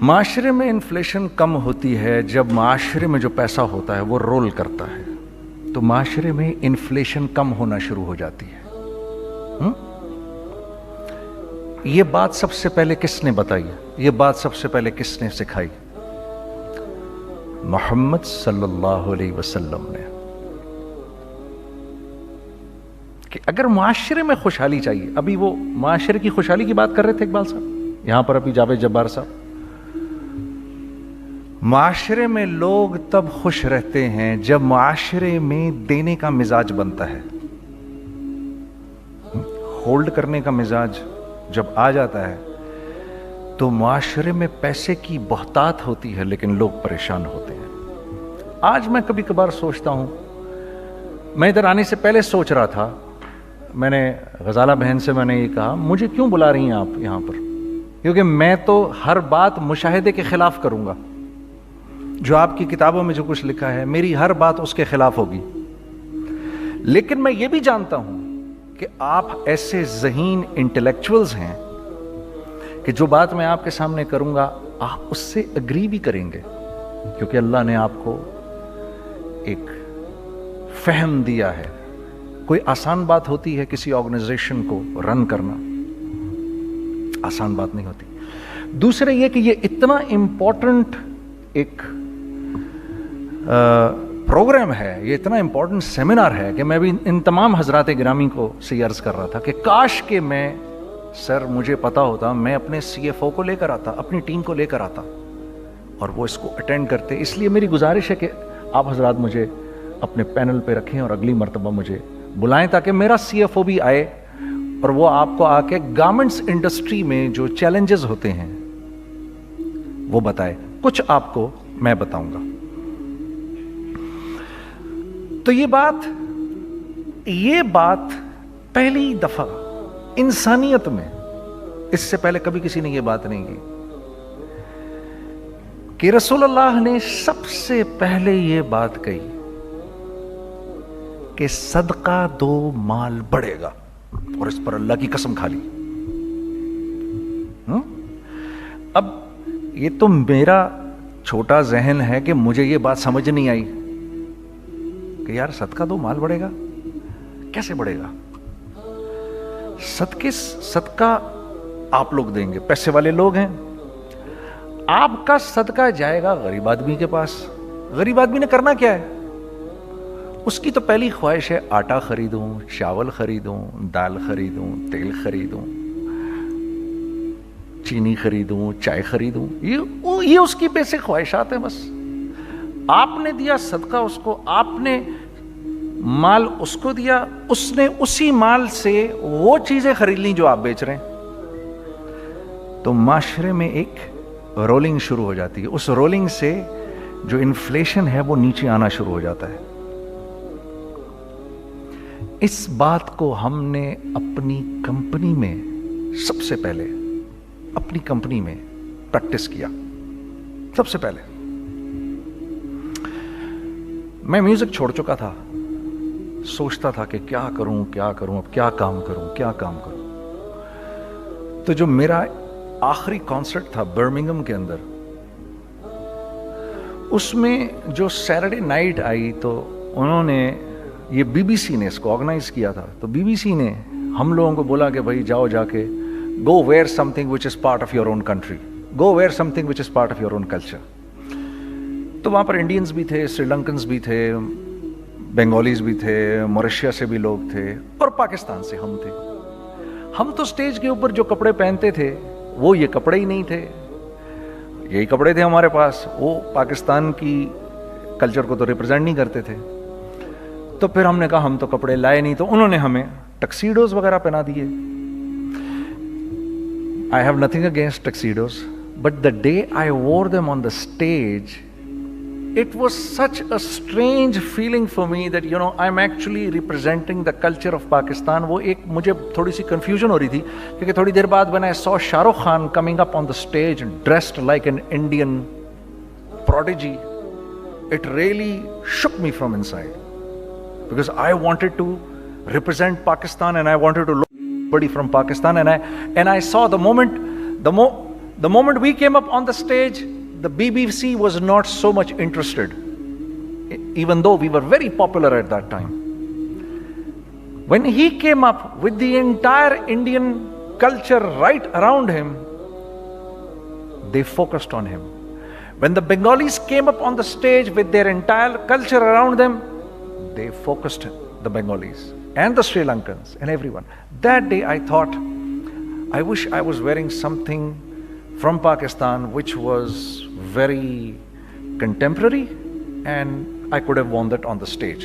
معاشرے میں انفلیشن کم ہوتی ہے جب معاشرے میں جو پیسہ ہوتا ہے وہ رول کرتا ہے، تو معاشرے میں انفلیشن کم ہونا شروع ہو جاتی ہے۔ یہ بات سب سے پہلے کس نے بتائی؟ یہ بات سب سے پہلے کس نے سکھائی؟ محمد صلی اللہ علیہ وسلم نے، کہ اگر معاشرے میں خوشحالی چاہیے، ابھی وہ معاشرے کی خوشحالی کی بات کر رہے تھے اقبال صاحب یہاں پر، ابھی جاوید جبار صاحب، معاشرے میں لوگ تب خوش رہتے ہیں جب معاشرے میں دینے کا مزاج بنتا ہے، ہولڈ کرنے کا مزاج جب آ جاتا ہے تو معاشرے میں پیسے کی بہتات ہوتی ہے لیکن لوگ پریشان ہوتے ہیں۔ آج میں کبھی کبھار سوچتا ہوں، میں ادھر آنے سے پہلے سوچ رہا تھا، میں نے غزالہ بہن سے میں نے یہ کہا مجھے کیوں بلا رہی ہیں آپ یہاں پر، کیونکہ میں تو ہر بات مشاہدے کے خلاف کروں گا، جو آپ کی کتابوں میں جو کچھ لکھا ہے میری ہر بات اس کے خلاف ہوگی، لیکن میں یہ بھی جانتا ہوں کہ آپ ایسے ذہین انٹلیکچوئلز ہیں کہ جو بات میں آپ کے سامنے کروں گا آپ اس سے اگری بھی کریں گے، کیونکہ اللہ نے آپ کو ایک فہم دیا ہے۔ کوئی آسان بات ہوتی ہے کسی آرگنائزیشن کو رن کرنا، آسان بات نہیں ہوتی۔ دوسرے یہ کہ یہ اتنا امپورٹنٹ ایک پروگرام ہے، یہ اتنا امپورٹنٹ سیمینار ہے کہ میں بھی ان تمام حضرات گرامی کو سے عرض کر رہا تھا کہ کاش کہ میں سر مجھے پتا ہوتا، میں اپنے سی ایف او کو لے کر آتا، اپنی ٹیم کو لے کر آتا اور وہ اس کو اٹینڈ کرتے۔ اس لیے میری گزارش ہے کہ آپ حضرات مجھے اپنے پینل پہ رکھیں اور اگلی مرتبہ مجھے بلائیں تاکہ میرا سی ایف او بھی آئے اور وہ آپ کو آ کے گارمنٹس انڈسٹری میں جو چیلنجز ہوتے ہیں وہ بتائے۔ کچھ آپ کو میں بتاؤں گا۔ تو یہ بات پہلی دفعہ انسانیت میں، اس سے پہلے کبھی کسی نے یہ بات نہیں کی، کہ رسول اللہ نے سب سے پہلے یہ بات کہی کہ صدقہ دو مال بڑھے گا، اور اس پر اللہ کی قسم کھا لی۔ اب یہ تو میرا چھوٹا ذہن ہے کہ مجھے یہ بات سمجھ نہیں آئی کہ یار صدقہ دو مال بڑھے گا، کیسے بڑھے گا؟ صدقہ آپ لوگ دیں گے، پیسے والے لوگ ہیں، آپ کا صدقہ جائے گا غریب آدمی کے پاس۔ غریب آدمی نے کرنا کیا ہے؟ اس کی تو پہلی خواہش ہے آٹا خریدوں، چاول خریدوں، دال خریدوں، تیل خریدوں، چینی خریدوں، چائے خریدوں، یہ اس کی بیسک خواہشات ہیں بس۔ آپ نے دیا صدقہ اس کو، آپ نے مال اس کو دیا، اس نے اسی مال سے وہ چیزیں خرید لیں جو آپ بیچ رہے ہیں، تو معاشرے میں ایک رولنگ شروع ہو جاتی ہے۔ اس رولنگ سے جو انفلیشن ہے وہ نیچے آنا شروع ہو جاتا ہے۔ اس بات کو ہم نے اپنی کمپنی میں سب سے پہلے اپنی کمپنی میں پریکٹس کیا۔ سب سے پہلے میں میوزک چھوڑ چکا تھا، سوچتا تھا کہ کیا کروں، اب کیا کام کروں۔ تو جو میرا آخری کانسرٹ تھا برمنگھم کے اندر، اس میں جو سیٹرڈے نائٹ آئی تو انہوں نے، یہ بی بی سی نے اس کو آرگنائز کیا تھا، تو بی بی سی نے ہم لوگوں کو بولا کہ بھائی جاؤ جا کے go where something which is part of your own country, go where something which is part of your own culture. تو وہاں پر انڈینز بھی تھے، سری لنکنز بھی تھے، بنگالیز بھی تھے، موریشیا سے بھی لوگ تھے، اور پاکستان سے ہم تھے۔ ہم تو سٹیج کے اوپر جو کپڑے پہنتے تھے وہ یہ کپڑے ہی نہیں تھے، یہی کپڑے تھے ہمارے پاس، وہ پاکستان کی کلچر کو تو ریپرزینٹ نہیں کرتے تھے۔ تو پھر ہم نے کہا ہم تو کپڑے لائے نہیں، تو انہوں نے ہمیں ٹکسیڈوز وغیرہ پہنا دیے۔ I have nothing against tuxedos, but the day I wore them on the stage, it was such a strange feeling for me that, you know, I'm actually representing the culture of Pakistan. وہ ایک مجھے تھوڑی سی confusion ہو رہی تھی، کیونکہ تھوڑی دیر بعد when I saw Shah Rukh Khan coming up on the stage dressed like an Indian prodigy, it really shook me from inside, because I wanted to represent Pakistan and I wanted to look somebody from Pakistan, and I saw the The moment we came up on the stage, the BBC was not so much interested, even though we were very popular at that time. When he came up with the entire Indian culture right around him, they focused on him. When the Bengalis came up on the stage with their entire culture around them, they focused the Bengalis and the Sri Lankans and everyone. That day I thought, I wish I was wearing something from Pakistan which was very contemporary and I could have worn that on the stage.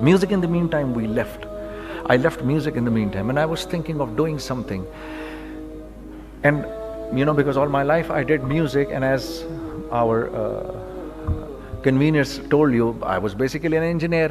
Music in the meantime we left. I left music in the meantime and I was thinking of doing something. And you know, because all my life I did music, and as our conveners told you, I was basically an engineer.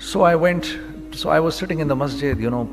So I was sitting in the masjid, you know,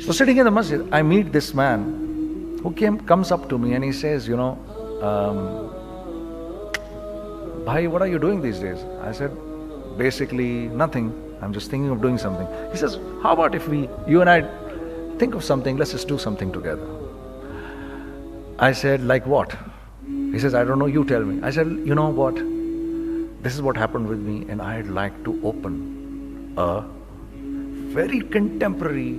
So sitting in the masjid, I meet this man who comes up to me and he says, you know, Bhai, what are you doing these days? I said, basically nothing. I'm just thinking of doing something. He says, how about if you and I think of something, let's just do something together. I said, like what? He says, I don't know, you tell me. I said, you know what? This is what happened with me, and I'd like to open a very contemporary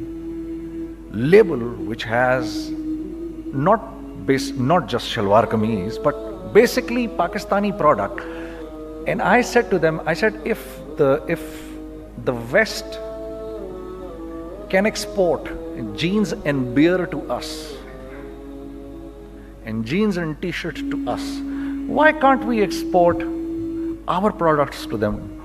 label which has not just shalwar kameez, but basically Pakistani product. And I said to them, I said, if the West can export jeans and beer to us, and jeans and t-shirts to us, why can't we export our products to them?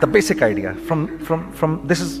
The basic idea from this is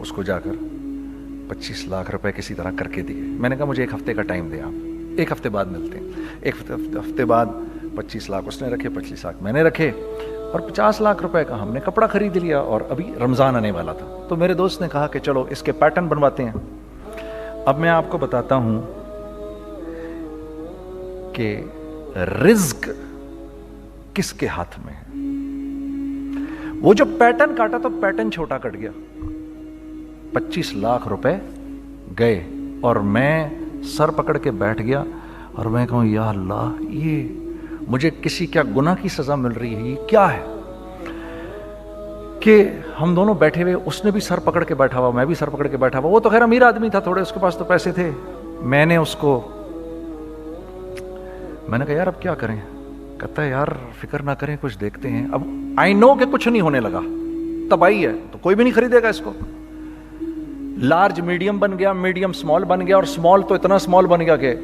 اس کو جا کر 25 لاکھ روپے کسی طرح کر کے دیے. میں نے کہا مجھے 1 ہفتے کا ٹائم دے, آپ 1 ہفتے بعد ملتے ہیں. 1 ہفتے بعد 25 لاکھ اس نے رکھے, 25 لاکھ میں نے رکھے, اور 50 لاکھ روپے کا ہم نے کپڑا خرید لیا. اور ابھی رمضان آنے والا تھا, تو میرے دوست نے کہا کہ چلو اس کے پیٹرن بنواتے ہیں. اب میں آپ کو بتاتا ہوں کہ رزق کس کے ہاتھ میں ہے. وہ جو پیٹرن کاٹا تو پیٹرن چھوٹا کٹ گیا, 25 لاکھ روپے گئے, اور میں سر پکڑ کے بیٹھ گیا اور میں کہوں یا اللہ, یہ مجھے کسی کیا گناہ کی سزا مل رہی ہے, یہ کیا ہے. کہ ہم دونوں بیٹھے ہوئے, اس نے بھی سر پکڑ کے بیٹھا ہوا, میں بھی سر پکڑ کے بیٹھا ہوا. وہ تو خیر امیر آدمی تھا تھوڑے, اس کے پاس تو پیسے تھے. میں نے اس کو, میں نے کہا یار اب کیا کریں. کہتا ہے یار فکر نہ کریں, کچھ دیکھتے ہیں. اب آئی نو کہ کچھ نہیں ہونے لگا, تباہی ہے, تو کوئی بھی نہیں خریدے گا اس کو. لارج میڈیم بن گیا, میڈیم اسمال بن گیا, اور اسمال تو اتنا اسمال بن گیا کہ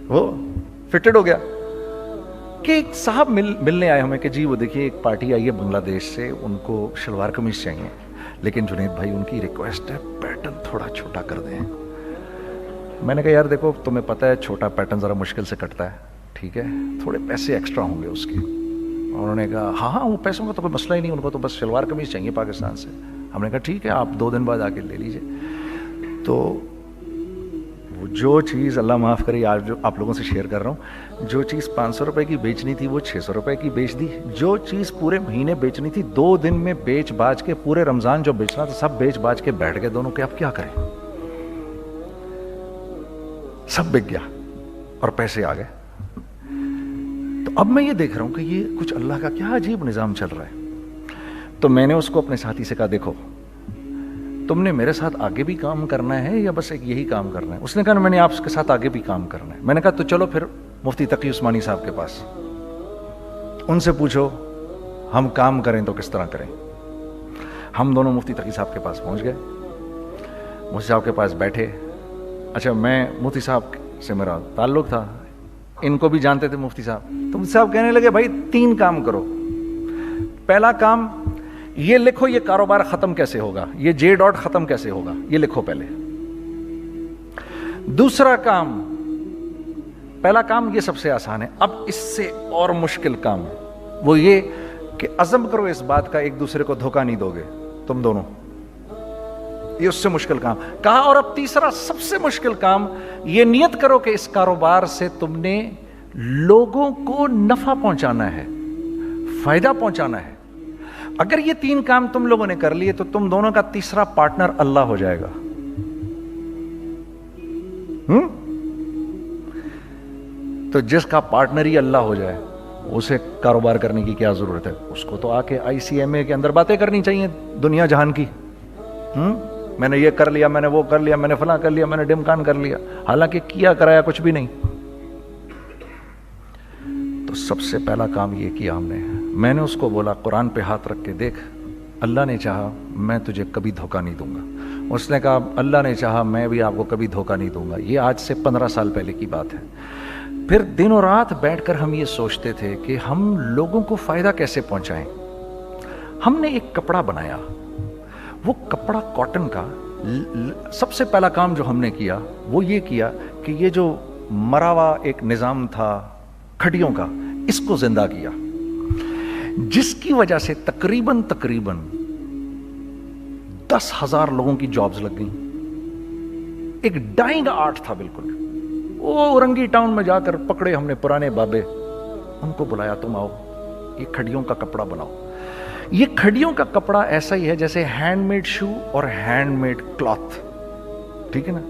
وہ فٹڈ ہو گیا. کہ ایک صاحب ملنے آئے ہمیں کہ جی وہ دیکھیے ایک پارٹی آئی ہے بنگلہ دیش سے, ان کو شلوار قمیص چاہیے, لیکن جنید بھائی ان کی ریکویسٹ ہے پیٹرن تھوڑا چھوٹا کر دیں. میں نے کہا یار دیکھو تمہیں پتہ ہے چھوٹا پیٹرن ذرا مشکل سے کٹتا ہے, ٹھیک ہے, تھوڑے پیسے ایکسٹرا ہوں گے اس کے. انہوں نے کہا ہاں وہ پیسوں کا تو کوئی مسئلہ ہی نہیں, ان کو تو بس شلوار قمیص چاہیے پاکستان سے. ہم نے کہا ٹھیک ہے آپ 2 دن بعد آ کے لے لیجیے. تو وہ جو چیز اللہ معاف کرے, آج جو آپ لوگوں سے شیئر کر رہا ہوں, جو چیز 500 روپے کی بیچنی تھی وہ 600 روپے کی بیچ دی. جو چیز پورے مہینے بیچنی تھی 2 دن میں بیچ باج کے, پورے رمضان جو بیچنا تھا سب بیچ باج کے بیٹھ گئے دونوں. کہ اب کیا کریں, سب بک گیا اور پیسے آ گئے. تو اب میں یہ دیکھ رہا ہوں کہ یہ کچھ اللہ کا کیا عجیب نظام چل رہا ہے. تو میں نے اس کو اپنے ساتھی سے کہا دیکھو تم نے میرے ساتھ آگے بھی کام کرنا ہے یا بس ایک یہی کام کرنا ہے. اس نے کہا میں نے آپ کے ساتھ آگے بھی کام کرنا ہے. میں نے کہا تو چلو پھر مفتی تقی عثمانی صاحب کے پاس, ان سے پوچھو ہم کام کریں تو کس طرح کریں. ہم دونوں مفتی تقی صاحب کے پاس پہنچ گئے, مفتی صاحب کے پاس بیٹھے. اچھا میں مفتی صاحب سے میرا تعلق تھا, ان کو بھی جانتے تھے مفتی صاحب. تو مفتی صاحب کہنے لگے بھائی 3 کام کرو. پہلا کام یہ لکھو یہ کاروبار ختم کیسے ہوگا, یہ جے ڈاٹ ختم کیسے ہوگا, یہ لکھو پہلے. دوسرا کام, پہلا کام یہ سب سے آسان ہے, اب اس سے اور مشکل کام وہ یہ کہ عزم کرو اس بات کا ایک دوسرے کو دھوکہ نہیں دو گے تم دونوں, یہ اس سے مشکل کام کہا. اور اب تیسرا سب سے مشکل کام, یہ نیت کرو کہ اس کاروبار سے تم نے لوگوں کو نفع پہنچانا ہے, فائدہ پہنچانا ہے. اگر یہ 3 کام تم لوگوں نے کر لیے تو تم دونوں کا تیسرا پارٹنر اللہ ہو جائے گا. تو جس کا پارٹنر ہی اللہ ہو جائے اسے کاروبار کرنے کی کیا ضرورت ہے. اس کو تو آ کے ICMA کے اندر باتیں کرنی چاہیے دنیا جہان کی. میں نے یہ کر لیا, میں نے وہ کر لیا, میں نے فلاں کر لیا, میں نے ڈمکان کر لیا, حالانکہ کیا کرایا کچھ بھی نہیں. تو سب سے پہلا کام یہ کیا ہم نے, میں نے اس کو بولا قرآن پہ ہاتھ رکھ کے دیکھ, اللہ نے چاہا میں تجھے کبھی دھوکہ نہیں دوں گا. اس نے کہا اللہ نے چاہا میں بھی آپ کو کبھی دھوکہ نہیں دوں گا. یہ آج سے 15 سال پہلے کی بات ہے. پھر دن اور رات بیٹھ کر ہم یہ سوچتے تھے کہ ہم لوگوں کو فائدہ کیسے پہنچائیں. ہم نے ایک کپڑا بنایا, وہ کپڑا کاٹن کا. سب سے پہلا کام جو ہم نے کیا وہ یہ کیا کہ یہ جو مرا ہوا ایک نظام تھا کھڑیوں کا, اس کو زندہ کیا, جس کی وجہ سے تقریباً 10,000 لوگوں کی جابز لگ گئیں. ایک ڈائنگ آرٹ تھا بالکل. وہ اورنگی ٹاؤن میں جا کر پکڑے ہم نے پرانے بابے, ان کو بلایا تم آؤ یہ کھڑیوں کا کپڑا بناؤ. یہ کھڑیوں کا کپڑا ایسا ہی ہے جیسے ہینڈ میڈ شو اور ہینڈ میڈ کلاتھ, ٹھیک ہے نا.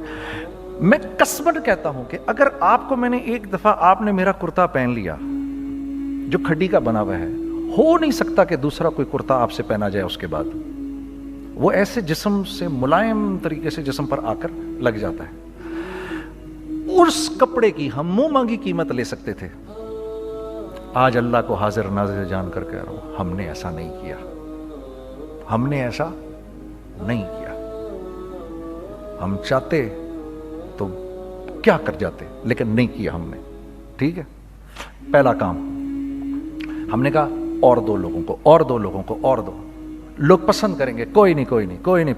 میں قسمن کہتا ہوں کہ اگر آپ کو میں نے ایک دفعہ آپ نے میرا کرتا پہن لیا جو کھڈی کا بنا ہوا ہے, ہو نہیں سکتا کہ دوسرا کوئی کرتا آپ سے پہنا جائے اس کے بعد. وہ ایسے جسم سے ملائم طریقے سے جسم پر آ کر لگ جاتا ہے. اس کپڑے کی ہم منہ مانگی قیمت لے سکتے تھے. آج اللہ کو حاضر ناظر جان کر کہہ رہا ہوں, ہم نے ایسا نہیں کیا. ہم نے ایسا نہیں کیا. ہم چاہتے تو کیا کر جاتے, لیکن نہیں کیا ہم نے. ٹھیک ہے, پہلا کام ہم نے کہا اور 2 لوگوں کو, اور 2 لوگوں کو, اور 2. لوگ پسند کریں گے. کوئی نہیں کوئی نہیں کوئی نہیں.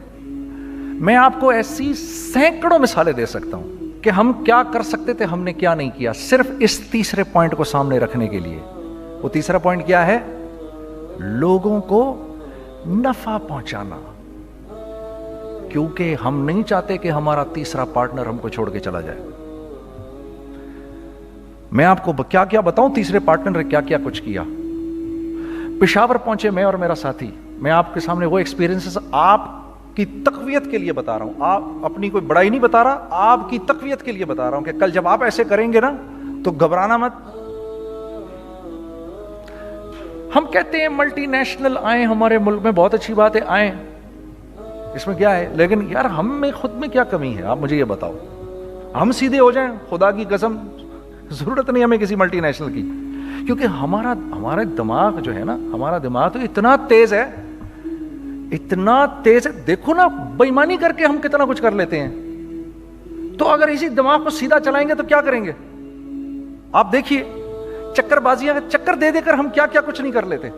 میں آپ کو ایسی سینکڑوں مثالیں دے سکتا ہوں کہ ہم کیا کر سکتے تھے, ہم نے کیا نہیں کیا, صرف اس تیسرے پوائنٹ کو سامنے رکھنے کے لیے. وہ تیسرا پوائنٹ کیا ہے؟ لوگوں کو نفع پہنچانا. کیونکہ ہم نہیں چاہتے کہ ہمارا تیسرا پارٹنر ہم کو چھوڑ کے چلا جائے. میں آپ کو کیا کیا بتاؤں, تیسرے پارٹنر نے کیا کیا کچھ کیا. پشاور پہنچے میں اور میرا ساتھی. میں آپ کے سامنے وہ ایکسپیرینسز آپ کی تقویت کے لیے بتا رہا ہوں, آپ اپنی کوئی بڑائی نہیں بتا رہا, آپ کی تقویت کے لیے بتا رہا ہوں کہ کل جب آپ ایسے کریں گے نا تو گھبرانا مت. ہم کہتے ہیں ملٹی نیشنل آئیں ہمارے ملک میں, بہت اچھی بات ہے, آئیں, اس میں کیا ہے, لیکن یار ہم میں خود میں کیا کمی ہے, آپ مجھے یہ بتاؤ. ہم سیدھے ہو جائیں, خدا کی قسم ضرورت نہیں ہمیں کسی ملٹی نیشنل کی. کیونکہ ہمارا دماغ جو ہے نا, ہمارا دماغ تو اتنا تیز ہے, اتنا تیز ہے. دیکھو نا بے ایمانی کر کے ہم کتنا کچھ کر لیتے ہیں. تو اگر اسی دماغ کو سیدھا چلائیں گے تو کیا کریں گے آپ دیکھیے. چکر بازیاں چکر دے دے کر ہم کیا کیا کچھ نہیں کر لیتے.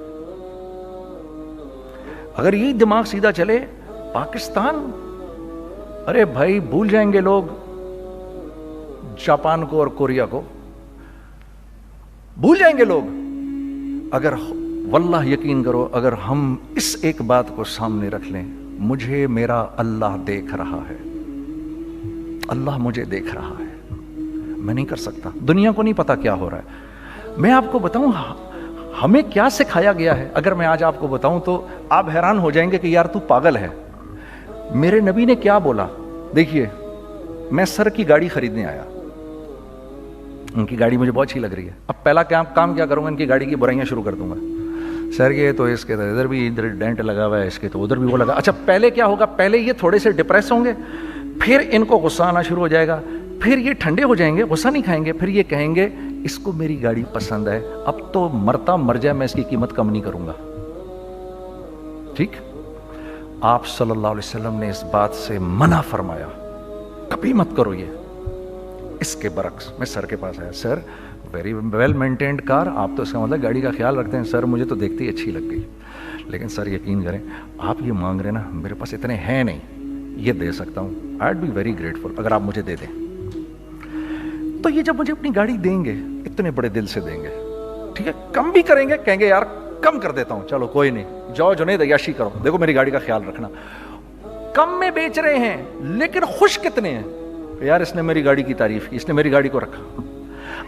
اگر یہی دماغ سیدھا چلے, پاکستان, ارے بھائی بھول جائیں گے لوگ جاپان کو اور کوریا کو, بھول جائیں گے لوگ. اگر واللہ یقین کرو, اگر ہم اس ایک بات کو سامنے رکھ لیں, مجھے میرا اللہ دیکھ رہا ہے, اللہ مجھے دیکھ رہا ہے, میں نہیں کر سکتا. دنیا کو نہیں پتا کیا ہو رہا ہے. میں آپ کو بتاؤں ہمیں کیا سکھایا گیا ہے. اگر میں آج آپ کو بتاؤں تو آپ حیران ہو جائیں گے کہ یار تو پاگل ہے. میرے نبی نے کیا بولا. دیکھیے, میں سر کی گاڑی خریدنے آیا, ان کی گاڑی مجھے بہت اچھی لگ رہی ہے. اب پہلا کام کیا کروں گا, ان کی گاڑی کی برائیاں شروع کر دوں گا. سر یہ تو اس کے تو ادھر بھی ادھر ڈینٹ لگا ہوا ہے, اس کے تو ادھر بھی وہ لگا. اچھا پہلے کیا ہوگا, پہلے یہ تھوڑے سے ڈپریس ہوں گے, پھر ان کو غصہ آنا شروع ہو جائے گا, پھر یہ ٹھنڈے ہو جائیں گے, غصہ نہیں کھائیں گے, پھر یہ کہیں گے اس کو میری گاڑی پسند ہے, اب تو مرتا مر جائے میں اس کی قیمت کم نہیں کروں گا. ٹھیک, آپ صلی اللہ علیہ وسلم نے اس بات سے منع فرمایا, کبھی مت کرو یہ. اس کے برعکس میں سر کے پاس آیا, سر ویری ویل مینٹینڈ کار, آپ تو اس کا مطلب گاڑی کا خیال رکھتے ہیں. سر مجھے تو دیکھتے ہی اچھی لگ گئی, لیکن سر یقین کریں آپ یہ مانگ رہے نا, میرے پاس اتنے ہیں نہیں, یہ دے سکتا ہوں. I would be very grateful اگر آپ مجھے دے دیں. تو یہ جب مجھے اپنی گاڑی دیں گے, اتنے بڑے دل سے دیں گے, ٹھیک ہے, کم بھی کریں گے, کہیں گے یار کم کر دیتا ہوں, چلو کوئی نہیں, جاؤ جنید عیاشی کرو, دیکھو میری گاڑی کا خیال رکھنا. کم میں بیچ رہے ہیں لیکن خوش کتنے ہیں, یار اس نے میری گاڑی کی تعریف کی, اس نے میری گاڑی کو رکھا.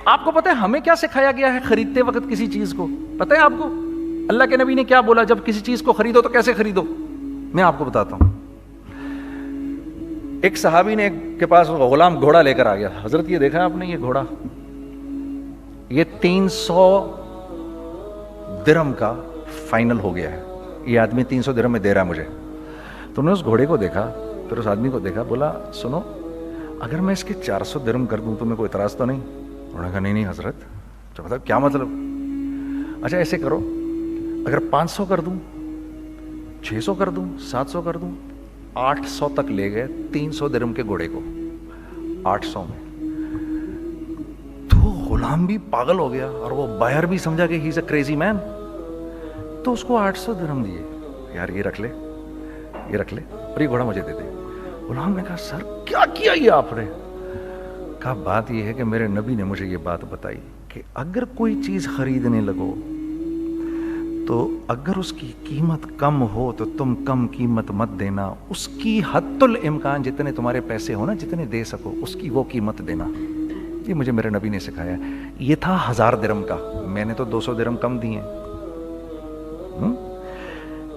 آپ کو پتہ ہے ہمیں کیا سکھایا گیا ہے خریدتے وقت کسی چیز کو؟ پتہ ہے آپ کو اللہ کے نبی نے کیا بولا, جب کسی چیز کو خریدو تو کیسے خریدو؟ میں آپ کو بتاتا ہوں. ایک صحابی نے کے پاس غلام گھوڑا لے کر آ گیا. حضرت یہ دیکھا آپ نے, یہ گھوڑا یہ 300 درہم کا فائنل ہو گیا ہے, یہ آدمی 300 درہم میں دے رہا ہے مجھے. تو نے اس گھوڑے کو دیکھا, پھر اس آدمی کو دیکھا, بولا سنو اگر میں اس کے 400 درہم کر دوں تو میں کوئی اعتراض تو نہیں؟ انہوں نے کہا نہیں حضرت. تو مطلب کیا مطلب؟ اچھا ایسے کرو, اگر 500 کر دوں, 600 کر دوں, 700 کر دوں. 800 تک لے گئے 300 درہم کے گھوڑے کو, 800 میں. تو غلام بھی پاگل ہو گیا اور وہ بائر بھی سمجھا کہ ہی از اے کریزی مین. تو اس کو 800 درہم دیے, یار یہ رکھ لے, یہ رکھ لے, اور یہ گھوڑا مجھے دے دے. غلام نے کہا سر کیا کیا یہ آپ نے؟ کہا بات یہ ہے کہ میرے نبی نے مجھے یہ بات بتائی کہ اگر کوئی چیز خریدنے لگو تو اگر اس کی قیمت کم ہو تو تم کم قیمت مت دینا, اس کی حد الامکان جتنے تمہارے پیسے ہو نا, جتنے دے سکو اس کی وہ قیمت دینا. یہ مجھے میرے نبی نے سکھایا. یہ تھا 1000 درہم کا, میں نے تو 200 درہم کم دیے.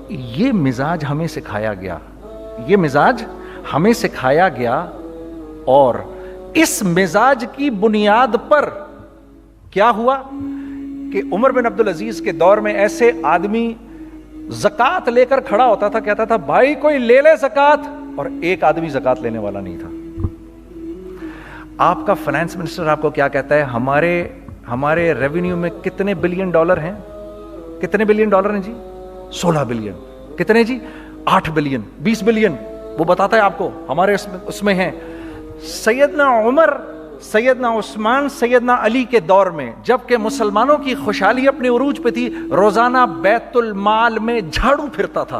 یہ مزاج ہمیں سکھایا گیا, یہ مزاج ہمیں سکھایا گیا. اور اس مزاج کی بنیاد پر کیا ہوا کہ عمر بن عبدالعزیز کے دور میں ایسے آدمی زکوٰۃ لے کر کھڑا ہوتا تھا, کہتا تھا بھائی کوئی لے لے زکوٰۃ, اور ایک آدمی زکوٰۃ لینے والا نہیں تھا. آپ کا فائنانس منسٹر آپ کو کیا کہتا ہے, ہمارے ریونیو میں کتنے بلین ڈالر ہیں؟ کتنے بلین ڈالر ہیں جی؟ 16 بلین. کتنے جی؟ 8 بلین, 20 بلین. وہ بتاتا ہے آپ کو ہمارے اس میں ہیں. سیدنا عمر, سیدنا عثمان, سیدنا علی کے دور میں جبکہ مسلمانوں کی خوشحالی اپنے عروج پہ تھی, روزانہ بیت المال میں جھاڑو پھرتا تھا.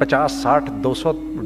50, 60, 200,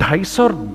250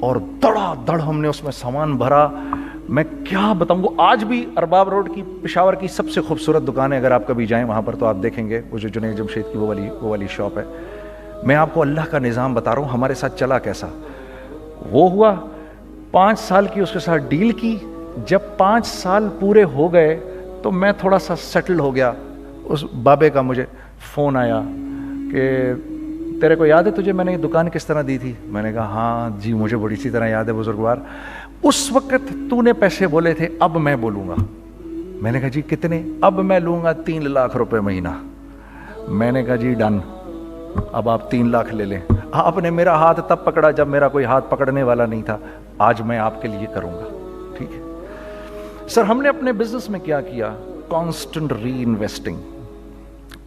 اور دڑا دڑ ہم نے اس میں سامان بھرا. میں کیا بتاؤں, وہ آج بھی ارباب روڈ کی پشاور کی سب سے خوبصورت دکان ہے, اگر آپ کبھی جائیں وہاں پر تو آپ دیکھیں گے وہ جو جنید جمشید کی وہ والی شاپ ہے. میں آپ کو اللہ کا نظام بتا رہا ہوں ہمارے ساتھ چلا کیسا. وہ ہوا 5 سال کی اس کے ساتھ ڈیل کی. جب 5 سال پورے ہو گئے تو میں تھوڑا سا سیٹل ہو گیا. اس بابے کا مجھے فون آیا کہ تیرے کو یاد ہے تجھے میں نے یہ دکان کس طرح دی تھی؟ میں نے کہا ہاں جی مجھے بڑی اچھی طرح یاد ہے بزرگوار. اس وقت تو نے پیسے بولے تھے, اب میں بولوں گا. میں نے کہا جی کتنے؟ اب میں لوں گا 3 لاکھ روپے مہینہ. میں نے کہا جی ڈن, اب آپ 3 لاکھ لے لیں. آپ نے میرا ہاتھ تب پکڑا جب میرا کوئی ہاتھ پکڑنے والا نہیں تھا. آج میں آپ کے لیے کروں گا. ٹھیک ہے سر. ہم نے اپنے بزنس میں کیا کیا؟ کانسٹنٹ ری انویسٹنگ.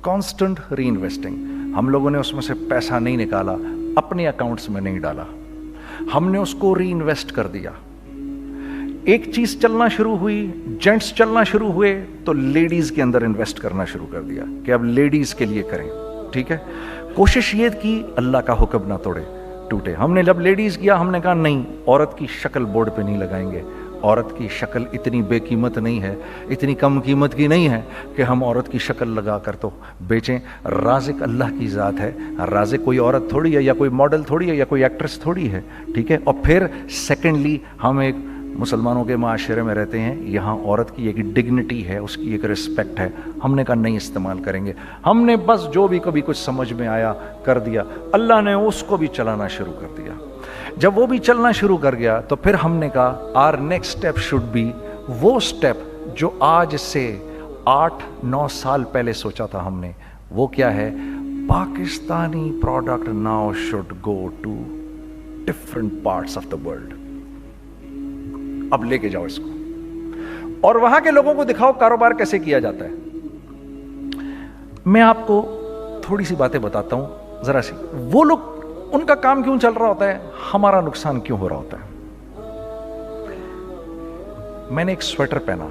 کانسٹنٹ ری انویسٹنگ. ہم لوگوں نے اس میں سے پیسہ نہیں نکالا, اپنے اکاؤنٹس میں نہیں ڈالا, ہم نے اس کو ری انویسٹ کر دیا. ایک چیز چلنا شروع ہوئی, جینٹس چلنا شروع ہوئے تو لیڈیز کے اندر انویسٹ کرنا شروع کر دیا کہ اب لیڈیز کے لیے کریں. ٹھیک ہے, کوشش یہ کی اللہ کا حکم نہ ٹوٹے. ہم نے جب لیڈیز کیا ہم نے کہا نہیں, عورت کی شکل بورڈ پہ نہیں لگائیں گے. عورت کی شکل اتنی بے قیمت نہیں ہے, اتنی کم قیمت کی نہیں ہے کہ ہم عورت کی شکل لگا کر تو بیچیں. رازق اللہ کی ذات ہے. رازق کوئی عورت تھوڑی ہے, یا کوئی ماڈل تھوڑی ہے, یا کوئی ایکٹریس تھوڑی ہے. ٹھیک ہے. اور پھر سیکنڈلی ہم ایک مسلمانوں کے معاشرے میں رہتے ہیں, یہاں عورت کی ایک ڈگنیٹی ہے, اس کی ایک رسپیکٹ ہے. ہم نے کہا نہیں استعمال کریں گے. ہم نے بس جو بھی کبھی کچھ سمجھ میں آیا کر دیا. اللہ نے اس کو بھی چلانا شروع کر دیا. جب وہ بھی چلنا شروع کر گیا تو پھر ہم نے کہا our next step should be وہ اسٹیپ جو آج سے 8-9 سال پہلے سوچا تھا ہم نے. وہ کیا ہے؟ Pakistani product now should go to different parts of the world. اب لے کے جاؤ اس کو اور وہاں کے لوگوں کو دکھاؤ کاروبار کیسے کیا جاتا ہے. میں آپ کو تھوڑی سی باتیں بتاتا ہوں ذرا سی. وہ لوگ ان کا کام کیوں چل رہا ہوتا ہے, ہمارا نقصان کیوں ہو رہا ہوتا ہے. میں نے ایک سویٹر پہنا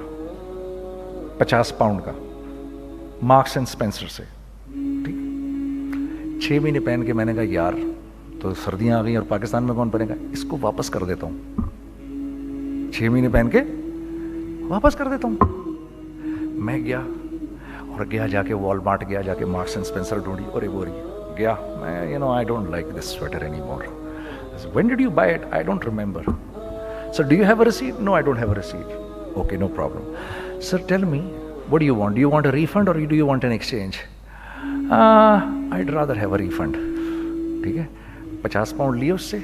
50 پاؤنڈ کا مارکس اینڈ اسپینسر سے. ٹھیک, 6 مہینے پہن کے میں نے کہا یار تو سردیاں آ گئی اور پاکستان میں کون پہنے گا, اس کو واپس کر دیتا ہوں. 6 مہینے پہن کے واپس کر دیتا ہوں. میں گیا جا کے وال مارٹ گیا, جا کے مارکس اینڈ اسپینسر ڈھونڈی اور ایک بوری گیا. میں I don't like this sweater anymore. When did you buy it? I don't remember. Sir, do you have a receipt? No, I don't have a receipt. Okay, no problem. Sir, tell me, what do you want? Do you want a refund or do you want an exchange? I'd rather have a refund. ٹھیک ہے, 50 pound لیے اس سے,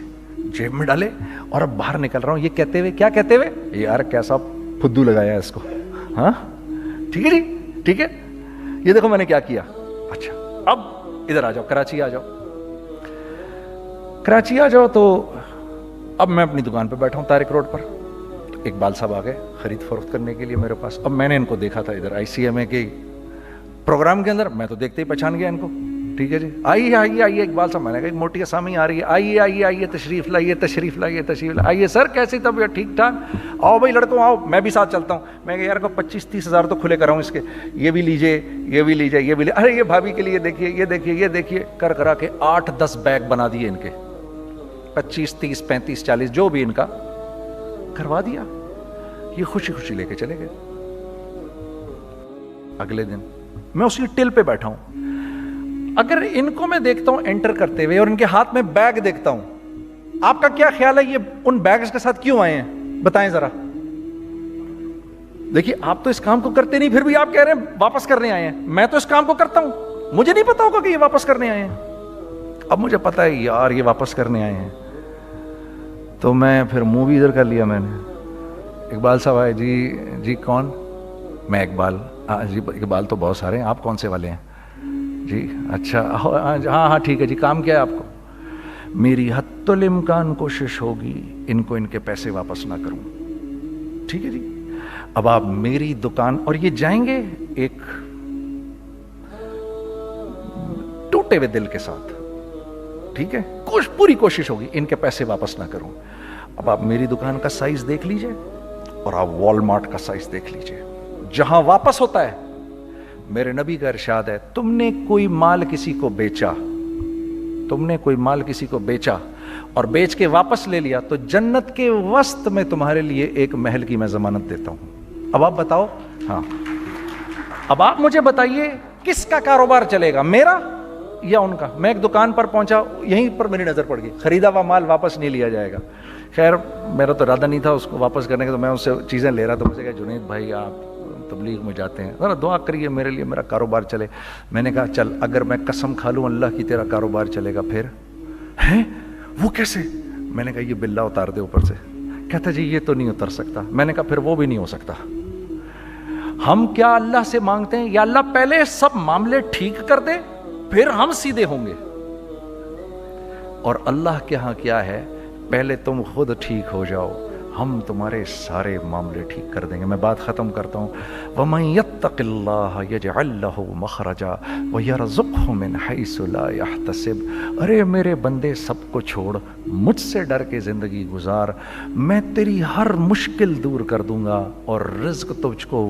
جیب میں ڈالے اور اب باہر نکل رہا ہوں. یہ کہتے ہوئے, کیا کہتے ہوئے, یار کیسا پھدو لگایا ہے اس کو. ہاں ٹھیک ہے جی, ٹھیک ہے. یہ دیکھو میں نے کیا کیا. اچھا اب ادھر آ جاؤ, کراچی آ جاؤ. کراچی آ جاؤ تو اب میں اپنی دکان پہ بیٹھا ہوں طارق روڈ پر. اقبال صاحب آ گئے خرید فروخت کرنے کے لیے میرے پاس. اب میں نے ان کو دیکھا تھا ادھر ICMA کے پروگرام کے اندر, میں تو دیکھتے ہی پہچان گیا ان کو. ٹھیک ہے جی, آئیے آئیے آئیے اقبال صاحب. میں نے کہا ایک موٹی اسامی آ رہی ہے, آئیے آئیے آئیے تشریف لائیے تشریف لائیے تشریف لائیے. آئیے سر کیسی طبیعت, ٹھیک ٹھاک, آؤ بھائی لڑکوں آؤ, میں بھی ساتھ چلتا ہوں. میں کہا یار کو 25-30 ہزار تو کھلے کراؤں اس کے, یہ بھی لیجیے یہ بھی لیجیے یہ بھی لیجیے. ارے یہ بھابھی کے لیے دیکھیے یہ دیکھیے یہ دیکھیے, کر کرا کے 8-10 بیگ بنا دیے ان کے, 25-30-35-40 جو بھی ان کا کروا دیا. یہ خوشی خوشی لے کے چلے گئے. اگلے دن میں اسی ٹل پہ بیٹھا ہوں. اگر ان کو میں دیکھتا ہوں انٹر کرتے ہوئے اور ان کے ہاتھ میں بیگ دیکھتا ہوں, آپ کا کیا خیال ہے یہ ان بیگز کے ساتھ کیوں آئے ہیں؟ بتائیں ذرا. دیکھیے آپ تو اس کام کو کرتے نہیں, پھر بھی آپ کہہ رہے ہیں واپس کرنے آئے ہیں. میں تو اس کام کو کرتا ہوں, مجھے نہیں پتا ہوگا کہ یہ واپس کرنے آئے ہیں. اب مجھے پتا ہے یار یہ واپس کرنے آئے ہیں, تو میں پھر منہ بھی ادھر کر لیا. میں نے اقبال صاحب آئے, جی کون؟ میں اقبال. جی اقبال تو بہت سارے ہیں, آپ کون سے والے ہیں؟ جی اچھا ہاں ٹھیک ہے جی. کام کیا ہے آپ کو؟ میری حتی الامکان کوشش ہوگی ان کو ان کے پیسے واپس نہ کروں. ٹھیک ہے جی. اب آپ میری دکان, اور یہ جائیں گے ایک ٹوٹے ہوئے دل کے ساتھ. ٹھیک ہے, پوری کوشش ہوگی ان کے پیسے واپس نہ کروں. اب آپ میری دکان کا سائز دیکھ لیجئے اور آپ وال مارٹ کا سائز دیکھ لیجئے. جہاں واپس ہوتا ہے, میرے نبی کا ارشاد ہے, تم نے کوئی مال کسی کو بیچا اور بیچ کے واپس لے لیا تو جنت کے وسط میں تمہارے لیے ایک محل کی میں ضمانت دیتا ہوں. اب آپ بتاؤ, ہاں اب آپ مجھے بتائیے کس کا کاروبار چلے گا, میرا یا ان کا؟ میں ایک دکان پر پہنچا, یہیں پر میری نظر پڑ گئی, خریدا ہوا مال واپس نہیں لیا جائے گا. خیر میرا تو ارادہ نہیں تھا اس کو واپس کرنے کا, تو میں اس سے چیزیں لے رہا. تو مجھے کہا جنید بھائی آپ تبلیغ میں جاتے ہیں, ذرا دعا کریے میرے لیے, میرا کاروبار چلے. میں نے کہا چل اگر میں قسم کھا لوں اللہ کی تیرا کاروبار چلے گا پھر؟ ہیں وہ کیسے؟ میں نے کہا یہ باللہ اتار دے اوپر سے. کہتا جی یہ تو نہیں اتر سکتا. میں نے کہا پھر وہ بھی نہیں ہو سکتا. ہم کیا اللہ سے مانگتے ہیں, یا اللہ پہلے سب معاملے ٹھیک کر دے پھر ہم سیدھے ہوں گے. اور اللہ کے ہاں کیا ہے, پہلے تم خود ٹھیک ہو جاؤ, ہم تمہارے سارے معاملے ٹھیک کر دیں گے. میں بات ختم کرتا ہوں. وَمَن يَتَّقِ اللَّهَ يَجْعَل لَّهُ مَخْرَجًا وَيَرْزُقْهُ مِنْ حَيْثُ لَا يَحْتَسِبُ. ارے میرے بندے سب کو چھوڑ, مجھ سے ڈر کے زندگی گزار, میں تیری ہر مشکل دور کر دوں گا اور رزق تجھ کو